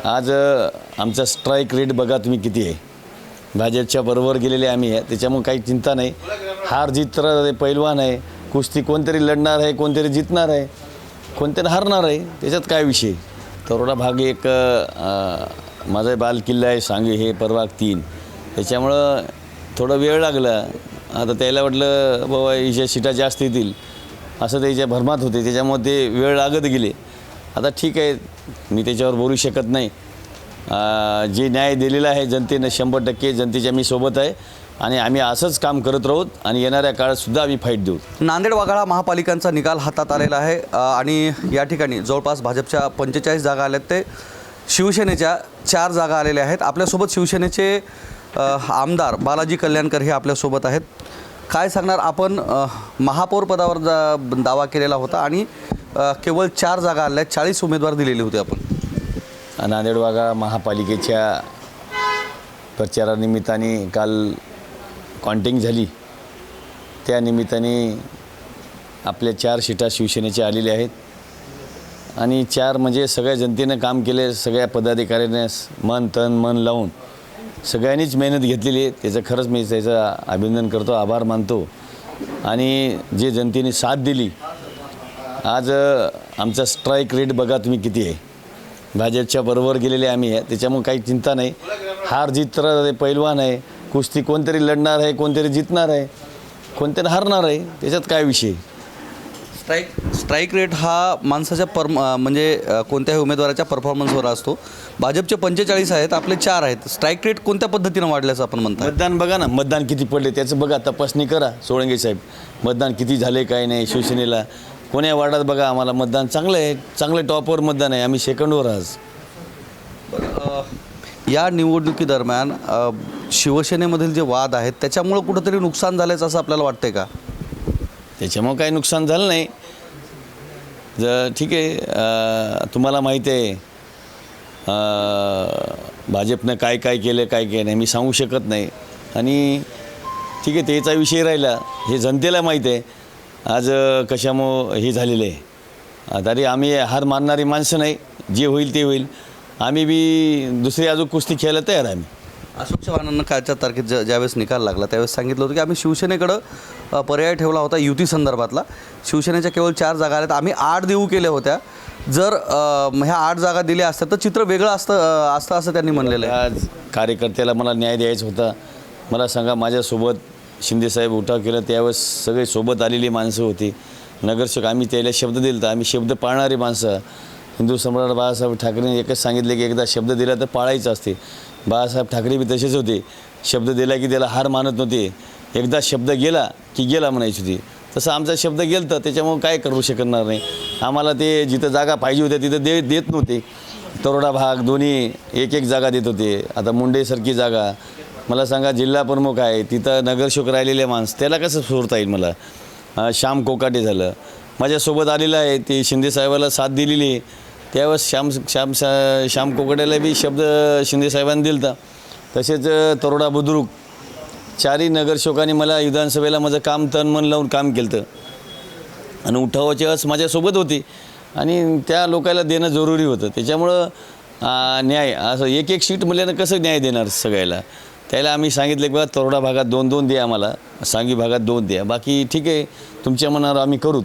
आज आमचा strike rate बघा तुम्ही किती आहे. भाजपच्या बरोबर गेलेले आम्ही आहे, त्याच्यामुळे काही चिंता नाही. हार जीत तर पैलवान आहे, कुस्ती कोणतरी लढणार आहे, कोणतरी जितणार आहे, कोणतरी हारणार आहे, त्याच्यात काय विषय. तरोडा भाग एक माझा बाल किल्ला आहे, सांगे हे परवाग 3, त्याच्यामुळं थोडं वेळ लागला. आता त्याला वाटलं बाबा हिच्या सीटा जास्त येतील असं त्याच्या भरमात होते, त्याच्यामुळे ते वेळ लागत गेले. आता ठीक आहे, मी त्याच्यावर बोलू शकत नाही. जे न्याय दिलेला आहे जनतेनं 100% जनतेच्या मी सोबत आहे आणि आम्ही असंच काम करत राहू आणि येणाऱ्या काळातसुद्धा आम्ही फाईट देऊ. नांदेड वाघाळा महापालिकांचा निकाल हातात आलेला आहे आणि या ठिकाणी जवळपास भाजपच्या 45 जागा आल्यात, ते शिवसेनेच्या 4 जागा आलेल्या आहेत. आपल्यासोबत शिवसेनेचे आमदार बालाजी कल्याणकर हे आपल्यासोबत आहेत. काय सांगणार आपण? महापौर पदावर दावा केलेला होता आणि केवळ 4 जागा आल्या, 40 उमेदवार दिलेले होते आपण. नांदेड वाघाळा महापालिकेच्या प्रचारानिमित्ताने काल काउंटिंग झाली, त्या निमित्ताने आपल्या 4 सीटा शिवसेनेच्या आलेल्या आहेत आणि 4 म्हणजे सगळ्या जनतेनं काम केले, सगळ्या पदाधिकाऱ्याने मन तन मन लावून सगळ्यांनीच मेहनत घेतलेली आहे. त्याचं खरंच मी त्याचं अभिनंदन करतो, आभार मानतो. आणि जे जनतेने साथ दिली, आज आमचा स्ट्राईक रेट बघा तुम्ही किती आहे. भाजपच्या बरोबर गेलेले आम्ही आहे, त्याच्यामुळे काही चिंता नाही. हार जीत तर पैलवान आहे, कुस्ती कोणतरी लढणार आहे, कोणतरी जितणार आहे, कोणतरी हारणार आहे, त्याच्यात काय विषय. स्ट्राईक रेट हा माणसाच्या म्हणजे कोणत्याही उमेदवाराच्या परफॉर्मन्सवर असतो. भाजपचे 45 आहेत, आपले 4 आहेत. स्ट्राईक रेट कोणत्या पद्धतीनं वाढल्याचं आपण म्हणतो? मतदान बघा ना, मतदान किती पडले त्याचं बघा, तपासणी करा सोळंके साहेब. मतदान किती झाले काय नाही शिवसेनेला, कोण्या वार्डात बघा. आम्हाला मतदान चांगलं आहे, चांगलं टॉपवर मतदान आहे, आम्ही सेकंडवर आज. या निवडणुकीदरम्यान शिवसेनेमधील जे वाद आहेत त्याच्यामुळं कुठंतरी नुकसान झाल्याचं असं आपल्याला वाटतंय का? त्याच्यामुळं काही नुकसान झालं नाही. ठीक आहे, तुम्हाला माहिती आहे भाजपनं काय काय केलं काय काय नाही मी सांगू शकत नाही. आणि ठीक आहे, त्याचा विषय राहिला, हे जनतेला माहीत आहे आज कशामुळं हे झालेलं आहे. तरी आम्ही हार मानणारी माणसं नाही, जे होईल ते होईल. आम्ही बी दुसरी अजून कुस्ती खेळायला तयार आहे. आम्ही अशोक चव्हाणांना कालच्या तारखेत ज्यावेळेस निकाल लागला त्यावेळेस सांगितलं होतं की आम्ही शिवसेनेकडं पर्याय ठेवला होता युती संदर्भातला. शिवसेनेच्या केवळ 4 जागा आल्यात, आम्ही 8 देऊ केल्या होत्या. जर ह्या 8 जागा दिल्या असत्या तर चित्र वेगळं असतं असं त्यांनी म्हणलेलं आहे. आज कार्यकर्त्याला मला न्याय द्यायचा होता. मला सांगा, माझ्यासोबत शिंदेसाहेब उठाव केला त्यावेळेस सगळे सोबत आलेली माणसं होती, नगरसेवक. आम्ही त्याला शब्द दिला तर आम्ही शब्द पाळणारी माणसं. हिंदू सम्राट बाळासाहेब ठाकरेंनी एकच सांगितले की एकदा शब्द दिला तर पाळायचं असते. बाळासाहेब ठाकरे बी तसेच होते, शब्द दिला की त्याला हार मानत नव्हते. एकदा शब्द गेला की गेला म्हणायची होती. तसं आमचा शब्द गेलं तर त्याच्यामुळं काय करू शकणार नाही. आम्हाला ते जिथं जागा पाहिजे होत्या तिथं देत नव्हते. तरोडा भाग दोन्ही एक जागा देत होते. आता मुंडेसारखी जागा मला सांगा, जिल्हा प्रमुख आहे तिथं नगरसेवक राहिलेले माणसं, त्याला कसं सोडता येईल मला. श्याम कोकाटे झालं माझ्यासोबत आलेलं आहे, ते शिंदेसाहेबाला साथ दिलेली आहे. त्यावेळेस श्याम कोकाटेला बी शब्द शिंदेसाहेबांनी दिला होता. तसेच तरोडा बुद्रुक 4ही नगरसेवकांनी मला विधानसभेला माझं काम तन मन लावून काम केलं होतं आणि उठावाच्या वेळेस माझ्यासोबत होती आणि त्या लोकांना देणं जरुरी होतं. त्याच्यामुळं न्याय असं एक सीट म्हणल्यानं कसं न्याय देणार सगळ्याला. त्याला आम्ही सांगितलं की बघा तरोडा भागात 2-2 द्या, आम्हाला सांगी भागात 2 द्या, बाकी ठीक आहे तुमच्या मनावर आम्ही करू.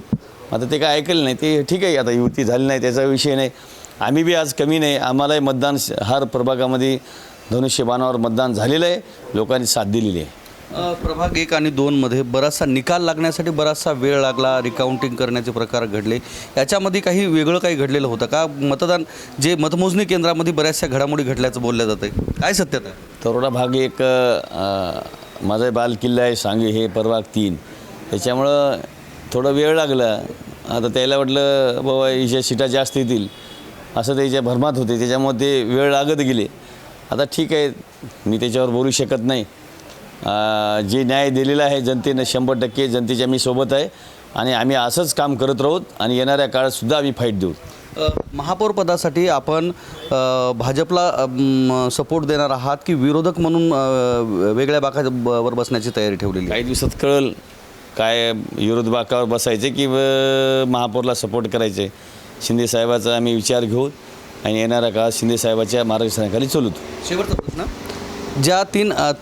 आता ते काय ऐकलं नाही, ते ठीक आहे, आता युती झाली नाही त्याचा विषय नाही. आम्ही बी आज कमी नाही, आम्हालाही मतदान हर प्रभागामध्ये धनुष्यबाणावर मतदान झालेलं आहे, लोकांनी साथ दिलेली आहे. प्रभाग 1 आणि 2 मध्ये बराचसा निकाल लागण्यासाठी बराचसा वेळ लागला, रिकाउंटिंग करण्याचे प्रकार घडले. याच्यामध्ये काही वेगळं काही घडलेलं होतं का? जे मतमोजणी केंद्रामध्ये बऱ्याचशा घडामोडी घडल्याचं बोललं जातं, काय सत्यता आहे? तरोडा भाग 1 माझा बाल किल्ला आहे, सांगे हे परवाग 3, त्याच्यामुळं थोडं वेळ लागला. आता त्याला वाटलं बाबा हिच्या सीटा जास्त येतील असं त्याच्या भरमात होते, त्याच्यामुळे ते वेळ लागत गेले. आता ठीक आहे, मी त्याच्यावर बोलू शकत नाही. जे न्याय दिलेला आहे जनतेनं 100% जनतेच्या मी सोबत आहे आणि आम्ही असंच काम करत राहू आणि येणाऱ्या काळातसुद्धा आम्ही फाईट देऊ. महापौर पदासाठी आपण भाजपला सपोर्ट देणार आहात की विरोधक म्हणून वेगळ्या बाकावर बसण्याची तयारी ठेवलेली? काही दिवसात कळेल काय विरोध बाकावर बसायचे की महापौरला सपोर्ट करायचे. शिंदेसाहेबाचा आम्ही विचार घेऊ आणि येणाऱ्या काळात शिंदेसाहेबाच्या मार्गदर्शनाखाली चालू. शेवटचा प्रश्न, ज्या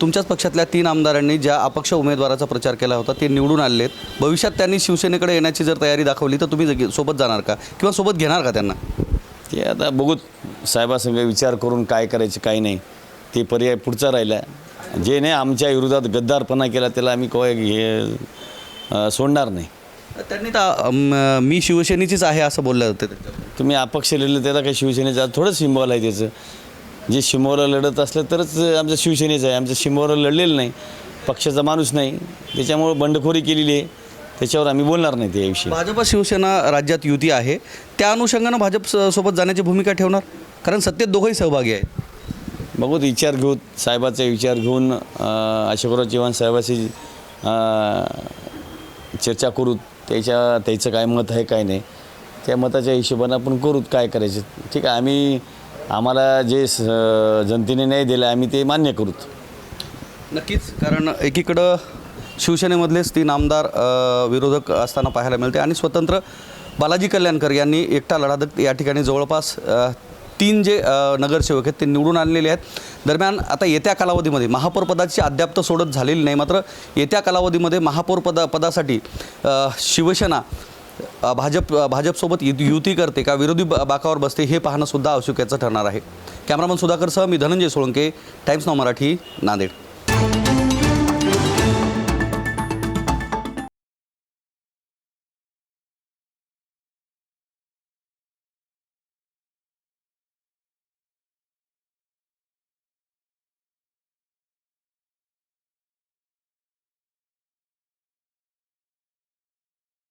तुमच्याच पक्षातल्या 3 आमदारांनी ज्या अपक्ष उमेदवाराचा प्रचार केला होता ते निवडून आलेत, भविष्यात त्यांनी शिवसेनेकडे येण्याची जर तयारी दाखवली तर तुम्ही सोबत जाणार का किंवा सोबत घेणार का त्यांना? ते आता बघूत, साहेबासंग विचार करून काय करायचं काय नाही ते पर्याय पुढचा राहिला. जे नाही आमच्या विरोधात गद्दारपणा केला त्याला आम्ही सोडणार नाही. त्यांनी तर मी शिवसेनेचीच आहे असं बोललं होतं त्याच्यावर. तुम्ही अपक्ष लढले त्याला काही शिवसेनेचं थोडं सिम्बॉल आहे त्याचं. जे शिमोरला लढत असलं तरच आमचं शिवसेनेचं आहे. आमचं शिमोरला लढलेलं नाही, पक्षाचा माणूस नाही, त्याच्यामुळं बंडखोरी केलेली आहे, त्याच्यावर आम्ही बोलणार नाही त्याविषयी. भाजप शिवसेना राज्यात युती आहे, त्या अनुषंगानं भाजप सोबत जाण्याची भूमिका ठेवणार, कारण सत्तेत दोघंही सहभागी आहेत. बघू विचार घेऊ, साहेबाचा विचार घेऊन अशोकराव चव्हाण साहेबाशी चर्चा करू, त्याचं काय मत आहे काय नाही, त्या मताच्या हिशोबानं आपण करू काय करायचं. ठीक आहे, आम्हाला जे जनतेने न्याय दिला आम्ही ते मान्य करूत. नक्कीच, कारण एकीकडं शिवसेनेमधलेच 3 आमदार विरोधक असताना पाहायला मिळते आणि स्वतंत्र बालाजी कल्याणकर यांनी एकटा लढा या ठिकाणी जवळपास 3 जे नगरसेवक आहेत ते निवडून आणलेले आहेत. दरम्यान आता येत्या कालावधीमध्ये महापौरपदाची अद्याप तर सोडत झालेली नाही, मात्र येत्या कालावधीमध्ये महापौर पदासाठी शिवसेना भाजपसोबत युती करते का विरोधी बाकावर बसते हे पाहणं सुद्धा औत्सुक्याचं ठरणार आहे. कॅमेरामन सुधाकरसह मी धनंजय सोळंके, टाइम्स नाऊ मराठी, नांदेड.